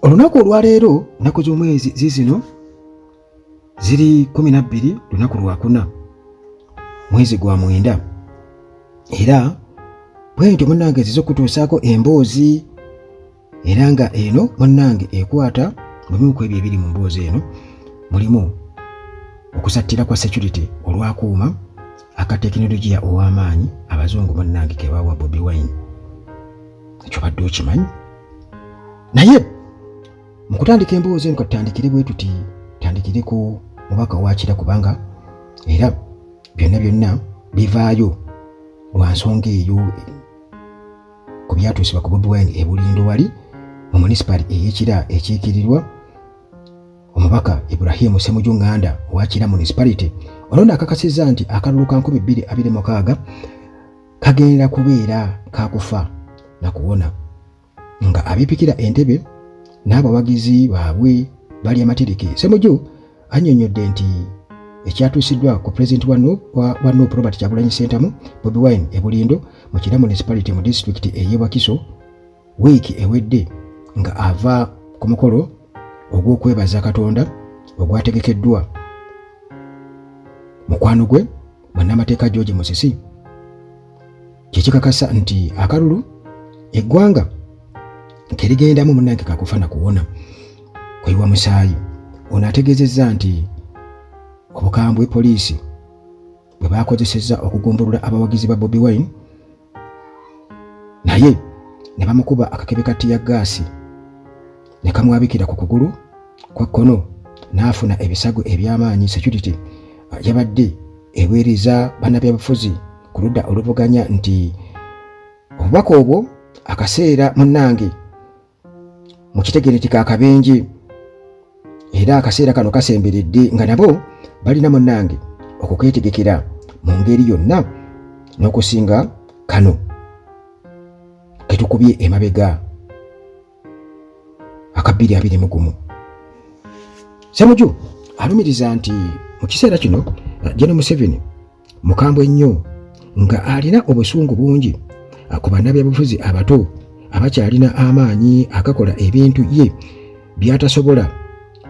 Olunaku olwaleero nnaku z'omwezi zizino ziri 12 lunaku lwakuna mwezi gwa mwenda, era bwentyo munnange zizo kutuusaako emboozi, era nga eno munnange ekwata mu bimu ku ebyo ebiri mu mboozi eno mulimu okusattira kwa security olwakuuma aka tekinologiya ow'amaanyi abazungu munnange ke bawa Bobi Wine. Ekyo badde okimanyi, naye mu kutandika emboozi eno katutandikire bwe tuti tandikireko mubaka waakira, kubanga era byonna bivaayo lwa nsonga eyo ku byatuusibwa ku Bobi Wine e Bulindo wali mu municipal ey'Ekira ekiikirirwa omubaka Ibrahim Ssemujju Nganda owaakira municipality. Ono akakasizza nti akalulu ka 2026 kagenda kubeera kakufa na kuwona, nga abeepikira entebe n'abawagizi baabwe bali amatirike. Ssemujju annyonnyodde nti ekyatuusiddwa ku pulezidenti wa Nuupu Robert Kyagulanyi Ssentamu Bobi Wine e Bulindo mu Kira municipality mu disitulikiti ey'e Wakiso wiiki ewedde nga ava ku mukolo ogw'okwebaza Katonda ogwategekeddwa mukwano gwe bannamateeka George Musisi, kyekikakasa nti akalulu eggwanga kerigendamu munnange kakufa na kuwona kweyiwa musaayi. Ono ategeezezza nti obukambwe poliisi bwe baakozesezza okugombolola abawagizi ba Bobi Wine, naye ne bamukuba akakebe ka ttiya gaasi ne kamwabikira ku kugulu kwa kkono n'afuna ebisago eby'amaanyi. Security yabadde eweereza bannabyabufuzi ku ludda oluvuganya nti obubaka obwo akaseera munnange mu kitegereti ka kabenje, era akaseera kano kasemberedde nga nabo balina munnange okukeetegekera mu ngeri yonna n'okusinga kano ketukubye emabega aka 2021. Ssemujju alumiriza nti mu kiseera kino General Museveni mukambwe nnyo nga alina obusungu bungi ku bannabyabufuzi abato abakyalina amaanyi agakola ebintu ye byatasobola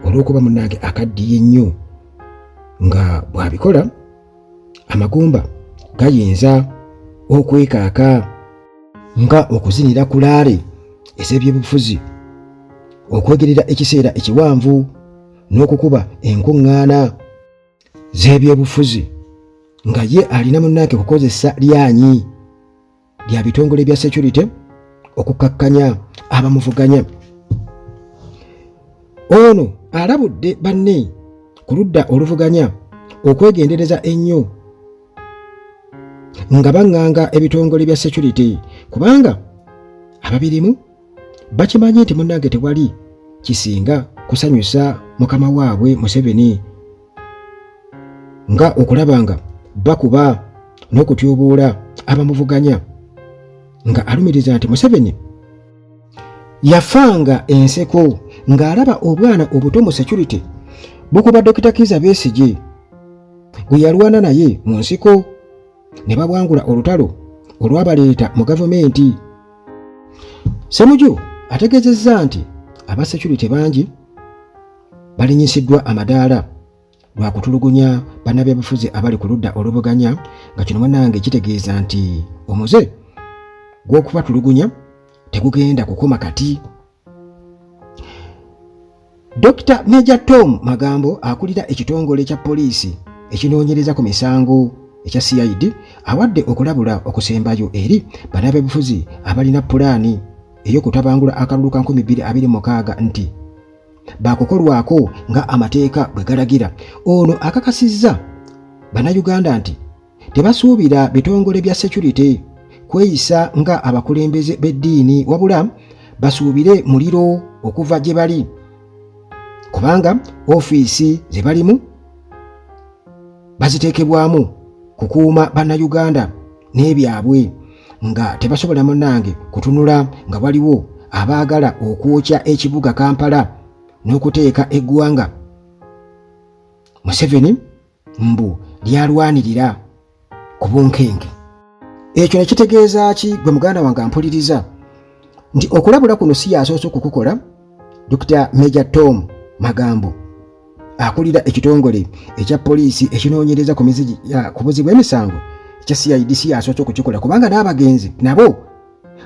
olw'okuba munnange akaddiye nnyo, nga bw'abikola amagumba gayinza okwekaaka nga okuzinira ku laale ez'ebyobufuzi, okwegerera ekiseera ekiwanvu n'okukuba enkuŋŋaana z'ebyobufuzi, nga ye alina munnange kukozesa lyanyi lya bitongole bya security okukkakkanya abamuvuganya. Ono alabudde banne ku ludda oluvuganya okwegendereza ennyo nga baŋŋanga ebitongole bya security, kubanga ababirimu bakimanyi nti munnange tewali kisinga kusanyusa mukama waabwe Museveni nga okulaba nga bakuba n'okutyubuula abamuvuganya, nga alumiriza nti Museveni yafanga enseko ng'alaba obwana obuto mu security bukuba Dr. Kizza Besigye gwe yalwana naye mu nsiko ne babwangula olutalo olwabaleeta mu gavumenti. Ssemujju ategeezezza nti aba security bangi balinyisiddwa amadaala lwa kutulugunya bannabyabufuzi abali ku ludda oluvuganya, nga kino munnange kitegeeza nti omuze gw'okubatulugunya tegugenda kukoma kati. Dr. Major Tom Magambo akulira ekitongole kya poliisi ekinoonyereza ku misango ekya CID awadde okulabula okusembayo eri bannabyabufuzi abalina pulaani ey'okutabangula akalulu ka 2026 nti baakukolwako nga amateeka bwe galagira. Ono akakasizza bannayuganda nti tebasuubira bitongole bya security kweyisa nga abakulembeze b'eddiini, wabula basuubire muliro okuva gye bali, kubanga ofiisi ze balimu baziteekebwamu kukuuma bannayuganda n'ebyabwe, nga tebasobola munnange kutunula nga waliwo abaagala okwokya ekibuga Kampala n'okuteeka eggwanga Museveni mbu lyalwanirira ku bunkenge. Ekyo ne kitegeeza ki gwe muganda wange ampuliriza nti okulabula kuno si yasoose okukukola Dr. Major Tom Magambo akulira ekitongole ekya poliisi ekinoonyereza ku buzi bw'emisango ekya CIDC asoose okukikola kubanga n'abagenzi nabo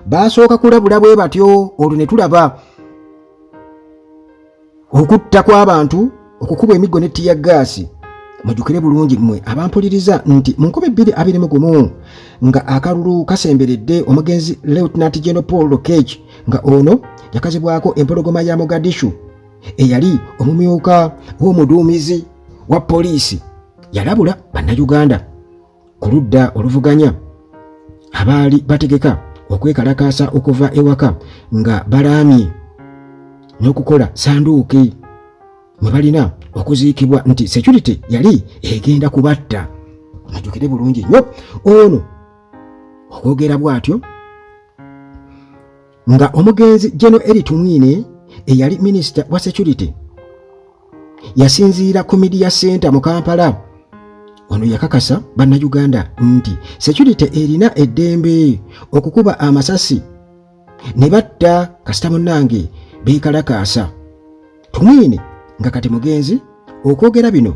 basooka kulabula bwe batyo. Olwo ne tulaba okutta kw'abantu, okukuba emiggo ne ttiya gaasi. Mujjukire bulungi mmwe abampuliriza nti mu 2021 nga akalulu kasemberedde omugenzi Lieutenant General Paul Lokech nga ono yakazibwako empologoma ya Mogadishu eyali omumyuka w'omuduumizi wa poliisi yalabula bannayuganda ku ludda oluvuganya abaali bategeka okwekalakaasa okuva ewaka nga balaamye n'okukola sanduuki mwe balina okuziikibwa nti security yali egenda kubatta. Mujjukire bulungi nnyo ono okwogera bw'atyo nga omugenzi General Eli Tumwine eyali minisita wa security yasinziira ku Media Center mu Kampala. Ono yakakasa bannayuganda nti security erina eddembe okukuba amasasi ne batta kasita munnange beekalakaasa. Tumwine nga kati mugenzi okwogera bino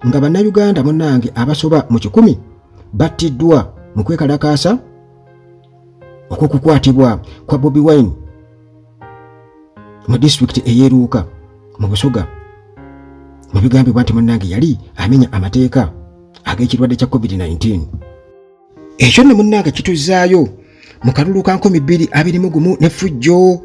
nga bannayuganda munnange abasoba mu 100 battiddwa mu kwekalakaasa okwokukwatibwa kwa Bobi Wine mu disitulikiti eyeeruuka mu Busoga mu bigambibwa nti munnange yali amenya amateeka ag'ekirwadde kya COVID-19. Ekyo nno munnange kituzaayo mu kalulu ka 2021 n'effujjo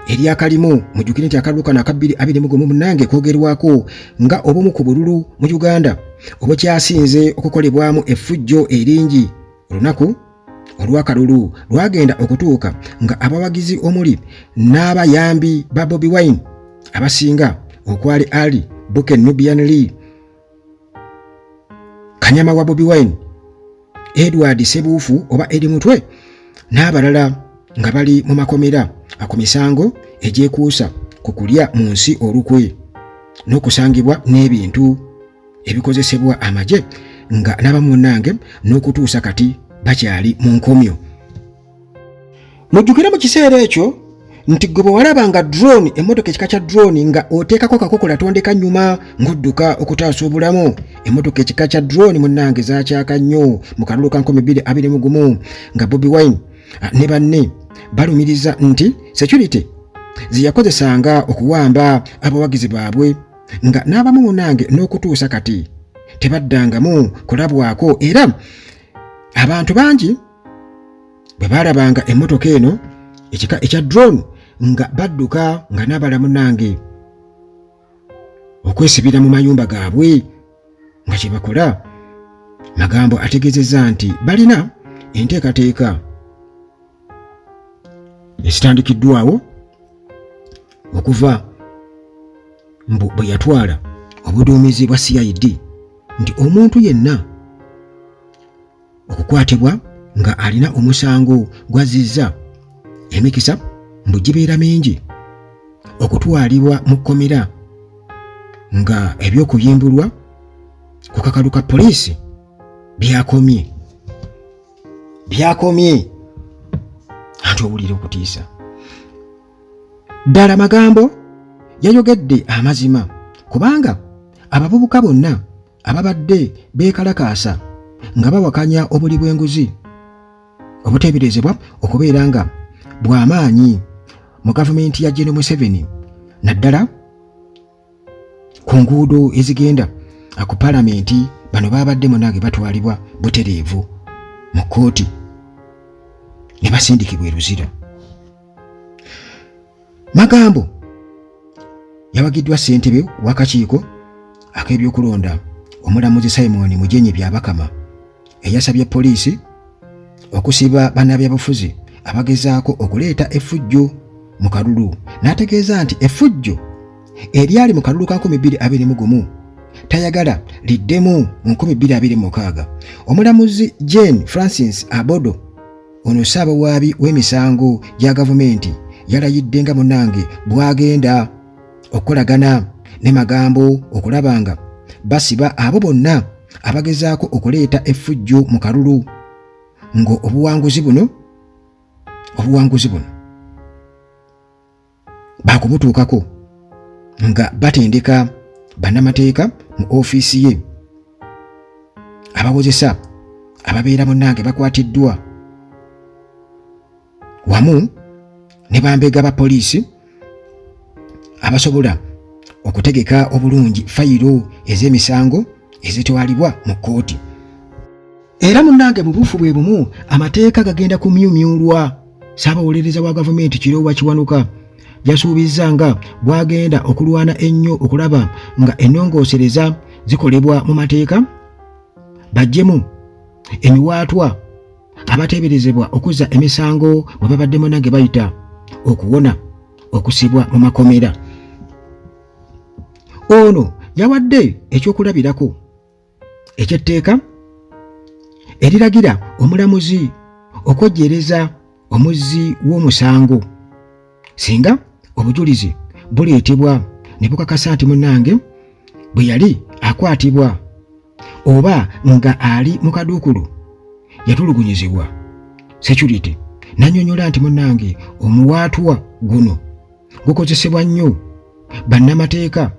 eryakalimu. Mujjukire nti akalulu kano aka 2021 munnange koogerwako nga obumu ku bululu mu Uganda obukyasinze okukolebwamu effujjo eringi. Olunaku olw'akalulu lwagenda okutuuka nga abawagizi omuli n'abayambi ba Bobi Wine abasinga okwali Ali Buken Nubian Lee, kanyama wa Bobi Wine, Edward Sebuufu oba Edi Mutwe n'abalala nga bali mu makomera ku misango egyekuusa ku kulya mu nsi olukwe n'okusangibwa n'ebintu ebikozesebwa amagye nga n'abamu munnange n'okutuusa kati bakyali mu nkomyo. Mujjukire mu kiseera ekyo nti gwe bwe walaba nga drone, emmotoka ekika kya drone nga oteekako kakokola tondeka nnyuma ng'odduka okutaasa obulamu. Emmotoka ekika kya drone munnange zaakyaka nnyo mu kalulu ka 2021 nga Bobi Wine ne banne balumiriza nti security ziyakozesanga okuwamba abawagizi baabwe nga n'abamu munnange n'okutuusa kati tebaddangamu kulabwako. Era abantu bangi bwe baalabanga emmotoka eno ekika ekya drone nga badduka nga n'abala munnange okwesibira mu mayumba gaabwe nga kye bakola. Magambo ategeezezza nti balina enteekateeka ezitandikiddwawo okuva bwe yatwala obuduumizi bwa CID nti omuntu yenna okukwatibwa nga alina omusango gwazizza emikisa mbu gibeera mingi okutwalibwa mu kkomera nga ebyokuyimbulwa ku kakalu ka poliisi byakomye anti owulire okutiisa ddala. Magambo yayogedde amazima kubanga abavubuka bonna ababadde beekalakaasa nga bawakanya obuli bw'enguzi obuteeberezebwa okubeera nga bw'amaanyi mu gavumenti ya General Museveni naddala ku nguudo ezigenda ku palamenti, bano babadde munnange batwalibwa butereevu mu kkooti ne basindikibwa eruzira. Magambo yawagiddwa ssentebe w'akakiiko ak'ebyokulonda omulamuzi Simon Mujenyi Byabakama eyasabye poliisi okusiba bannabyabufuzi abagezaako okuleeta effujjo mu kalulu. N'ategeeza nti effujjo eryali mu kalulu ka 2021 tayagala liddemu mu 2026. Omulamuzi Jane Francis Abodo ono ssaabawaabi w'emisango gya gavumenti yalayidde nga munnange bw'agenda okukolagana ne Magambo okulaba nga basiba abo bonna abagezaako okuleeta effujjo mu kalulu ngo obuwanguzi buno bakubutuukako nga batendeka bannamateeka mu ofiisi ye abawozesa ababeera munnange bakwatiddwa wamu ne bambega ba poliisi abasobola okutegeka obulungi fayiro ez'emisango ezitwalibwa mu kkooti. Era munnange mu buufu bwe bumu amateeka gagenda kumyumyulwa. Ssaabawolereza wa gavumenti Kiroowa Kiwanuka yasuubizza nga bw'agenda okulwana ennyo okulaba nga ennongoosereza zikolebwa mu mateeka baggyemu emiwaatwa abateeberezebwa okuzza emisango bwe babadde munnange bayita okuwona okusibwa mu makomera. Ono yawadde ekyokulabirako eky'etteeka eriragira omulamuzi okwejjeereza omuzzi w'omusango singa obujulizi buleetebwa ne bukakasa nti munnange bwe yali akwatibwa oba nga ali mu kaduukulu yatulugunyizibwa security n'annyonnyola nti munnange omuwaatwa guno gukozesebwa nnyo bannamateeka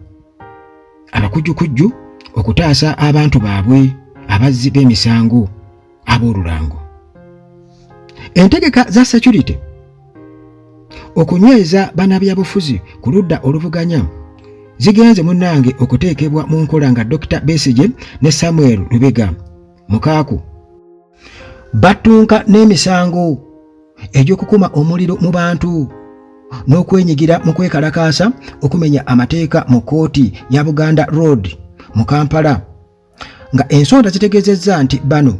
abakujjukujju okutaasa abantu baabwe abazzi b'emisango ab'olulango. Entegeka za security okunyweza bannabyabufuzi ku ludda oluvuganya zigenze munnange okuteekebwa mu nkola nga Dr. Besigye ne Samuel Lubega Mukaaku battunka n'emisango egy'okukuma omuliro mu bantu n'okwenyigira mu kwekalakaasa okumenya amateeka mu kkooti ya Buganda Road mu Kampala nga ensonda zitegeezezza nti bano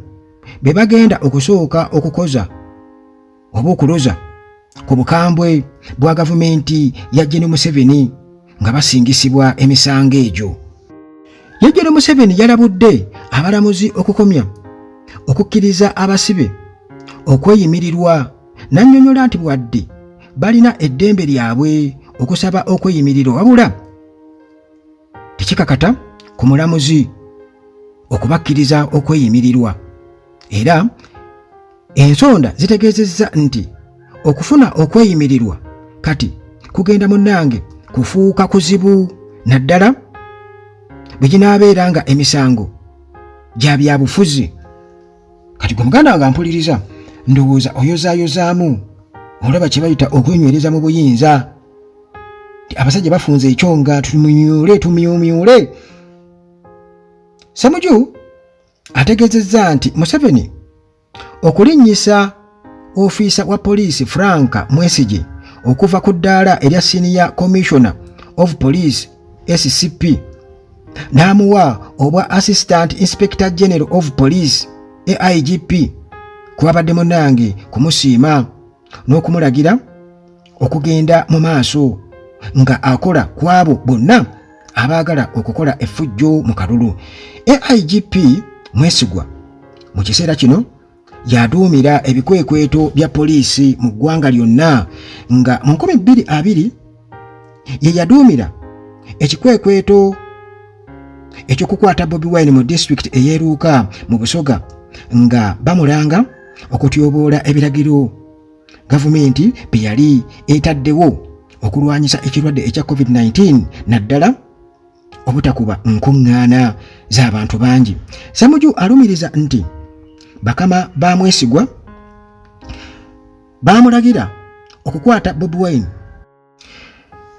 be bagenda okusooka okukoza oba okuloza ku bukambwe bwa gavumenti ya Gen. Museveni nga basingisibwa emisango egyo. Ye Gen. Museveni yalabudde abalamuzi okukomya okukkiriza abasibe okweyimirirwa n'annyonnyola nti bwadde balina eddembe lyabwe okusaba okweyimirirwa wabula tekikakata ku mulamuzi okubakkiriza okweyimirirwa. Era ensonda zitegeezezza nti okufuna okweyimirirwa kati kugenda munnange kufuuka kuzibu naddala bwe ginaabeera nga emisango gya byabufuzi. Kati gwe muganda wange ampuliriza ndowooza oyozaayozaamu olaba kye bayita okwenywereza mu buyinza. Abasajja bafunze ekyonga tumyumyule. Ssemujju ategeezezza nti Museveni okulinnyisa ofiisa wa poliisi Frank Mwesigye okuva ku ddaala erya Senior Commissioner of Police SCP n'amuwa obwa Assistant Inspector General of Police AIGP kwabadde munnange kumusiima n'okumulagira okugenda mu maaso nga akola kwabo bonna abaagala okukola effujjo mu kalulu. AIGP Mwesigwa mu kiseera kino yaduumira ebikwekweto bya poliisi mu ggwanga lyonna nga mu 2020 ye yaduumira ekikwekweto ekyokukwata Bobi Wine mu district eyeeruuka mu Busoga nga bamulanga okutyoboola ebiragiro gavumenti bye yali etaddewo okulwanyisa ekirwadde ekya COVID-19 naddala obutakuba nkuŋŋaana z'abantu bangi. Ssemujju alumiriza nti bakama ba Mwesigwa baamulagira okukwata Bobi Wine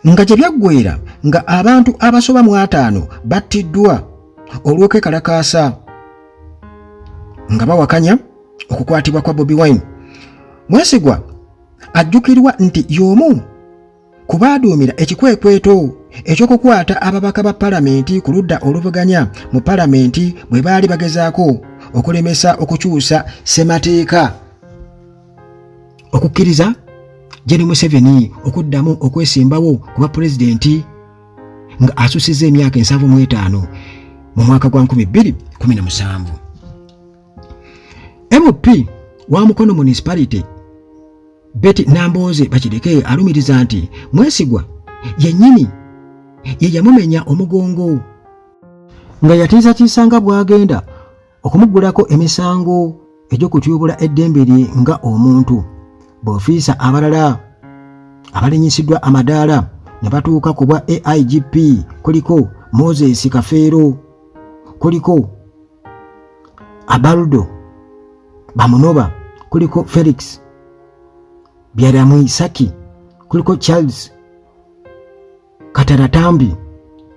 nga gye byaggweera nga abantu abasoba mu 5 battiddwa olw'okwekalakaasa nga bawakanya okukwatibwa kwa Bobi Wine. Mwesigwa ajjukirwa nti y'omu ku baaduumira ekikwekweto ekyokukwata ababaka ba palamenti ku ludda oluvuganya mu palamenti bwe baali bagezaako okulemesa okukyusa ssemateeka okukkiriza Gen. Museveni okuddamu okwesimbawo ku bwa pulezidenti nga asusizza emyaka 75 mu mwaka gwa 2017. MP wa Mukono Municipality Betty Namboze Bakireke alumiriza nti Mwesigwa yennyini ye yamumenya omugongo nga yatiisatiisanga bw'agenda okumuggulako emisango egy'okutyobula eddembe lye nga omuntu. B'ofiisa abalala abalinyisiddwa amadaala ne batuuka ku bwa AIGP, kuliko Moses Kafeero, kuliko Abaldo Bamunoba, kuliko Felix Byaramuisaki, kuliko Charles Kataratambi,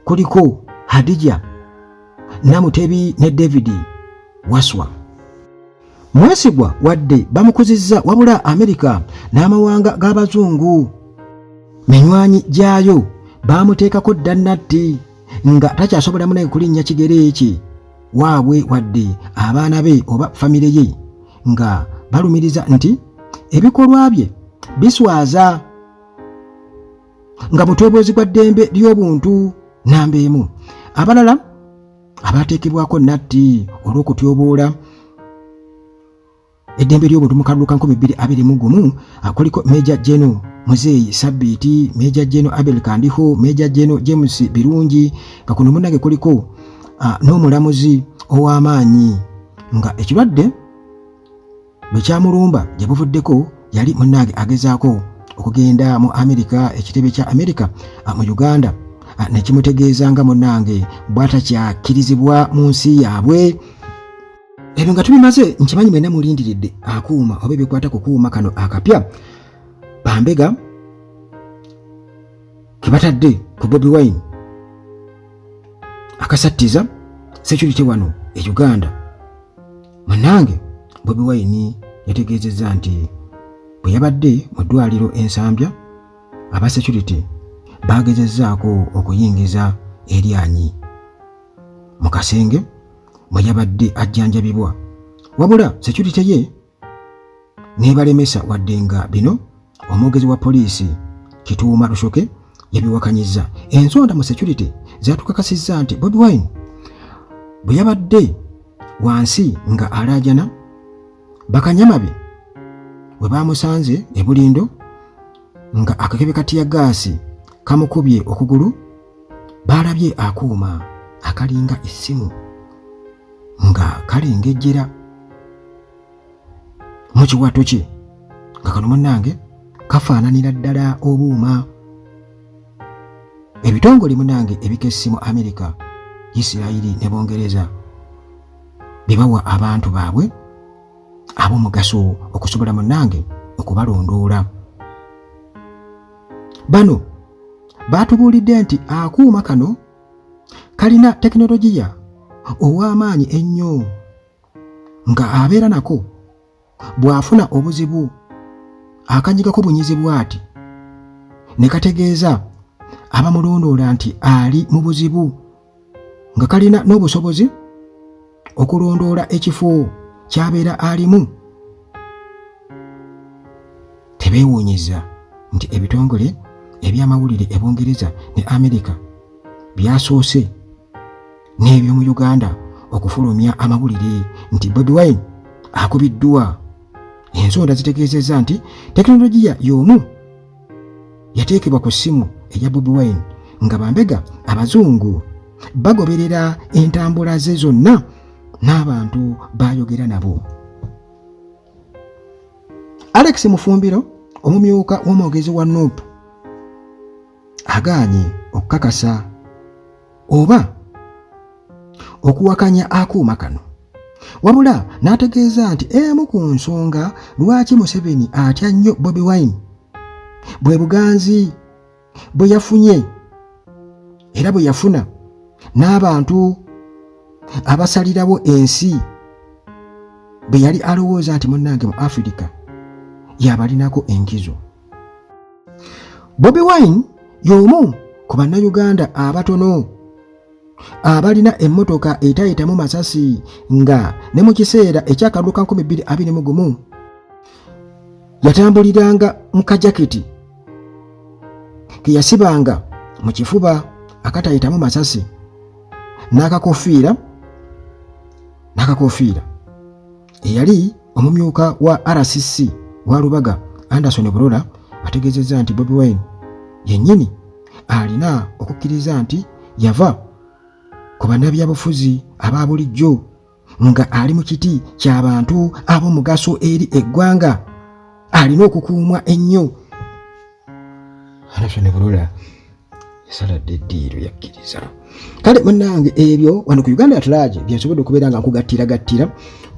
kuliko Hadija Namutebi ne David Waswa. Mwesigwa wadde bamukuzizza wabula Amerika n'amawanga g'abazungu minywanyi gyayo bamuteekako ddannatti nga takyasobola munaye kulinnya kigere eki waabwe wadde abaana be oba famire ye, nga balumiriza nti ebikolwa bye biswaza nga mutwebwezi gwa ddembe ly'obuntu namba emu. Abalala abateekebwako natti olw'okutyoboola eddembe ly'obuntu mu kalulu ka 2021 kuliko Major General Muzeeyi Sabiti, Major General Abel Kandiho, Major General James Birungi, nga kuno munnange kuliko n'omulamuzi ow'amaanyi, nga ekirwadde bwe kyamulumba gye buvuddeko yali munnange agezaako okugenda mu Amerika, ekitebe kya Amerika mu Uganda, ne kimutegeeza nga munnange bw'atakyakirizibwa mu nsi yaabwe. Ebyo nga tubimaze nkimanyi mwenna mulindiridde akuuma oba ebikwata ku kuuma kano akapya bambega ke batadde ku Bobi Wine akasattiza security wano e Uganda. Munnange Bobi Wine yategeezezza nti bwe yabadde mu ddwaliro ensambya aba security bagezezzaako okuyingiza eryanyi mu kasenge mwe yabadde ajjanjabibwa, wabula security ye nebalemesa wadde nga bino omwogezi wa poliisi Kituuma Lushoke yabiwakanyizza. Ensonda mu security zatukakasizza nti Bobi Wine bwe yabadde wansi nga alaajana, bakanyama be bwe bamusanze e Bulindo nga akakebe katiya gaasi kamukubye okugulu, balabye akuuma akalinga essimu nga kalengejjera mu kiwato kye, nga kano munnange kafaananira ddala obuuma. Ebitongole munnange ebikessi mu Amerika, Isirayiri ne Bungereza bibawa abantu baabwe ab'omugaso okusobola munnange okubalondoola. Bano baatubuulidde nti akuuma kano kalina tekinologiya ow'amaanyi ennyo, nga abeera nako bw'afuna obuzibu akanyigako bunyizi bw'ati ne kategeeza abamulondoola nti ali mu buzibu, nga kalina n'obusobozi okulondoola ekifo ky'abeera alimu. Tebeewuunyiza nti ebitongole eby'amawulire e Bungereza ne Amerika byasoose n'eby'omu Uganda okufulumya amawulire nti Bobi Wine akubiddwa. Ensonda zitegeezezza nti tekinologiya y'omu yateekebwa ku ssimu eya Bobi Wine, nga bambega abazungu bagoberera entambula ze zonna n'abantu bayogera nabo. Alex Mufumbiro, omumyuka w'omwogezi wa NUP, agaanye okukakasa oba okuwakanya akuuma kano, wabula n'ategeeza nti emu ku nsonga lwaki Museveni atya nnyo Bobi Wine bwe buganzi bwe yafunye era bwe yafuna n'abantu abasalirawo ensi be yali alowooza nti munnange mu Afirika yabalinako enkizo. Bobi Wine y'omu ku bannayuganda abatono abalina emmotoka etayitamu masasi, nga ne mu kiseera ekyakalulu ka 2021 yatambuliranga mu kajaketi ke yasibanga mu kifuba akatayitamu masasi n'akakofiira eyali omumyuka wa RCC wa Lubaga Anderson Bulola ategeezezza nti Bobi Wine yennyini alina okukkiriza nti yava ku bannabyabufuzi aba bulijjo, nga ali mu kiti ky'abantu ab'omugaso eri eggwanga, alina okukuumwa ennyo. Anderson Bulola yasaladde eddiiro yakkiriza. Kale munnange ebyo wano ku Uganda at Large byensobodde okubeera nga nkugattira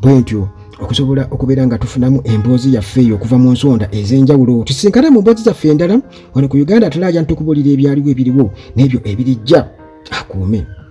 bwe ntyo okusobola okubeera nga tufunamu emboozi yaffe eyo okuva mu nsonda ez'enjawulo. Tusinkana mu mboozi zaffe endala wano ku Uganda at Large, ntukubulira ebyaliwo ebiriwo n'ebyo ebirijja. Akuume.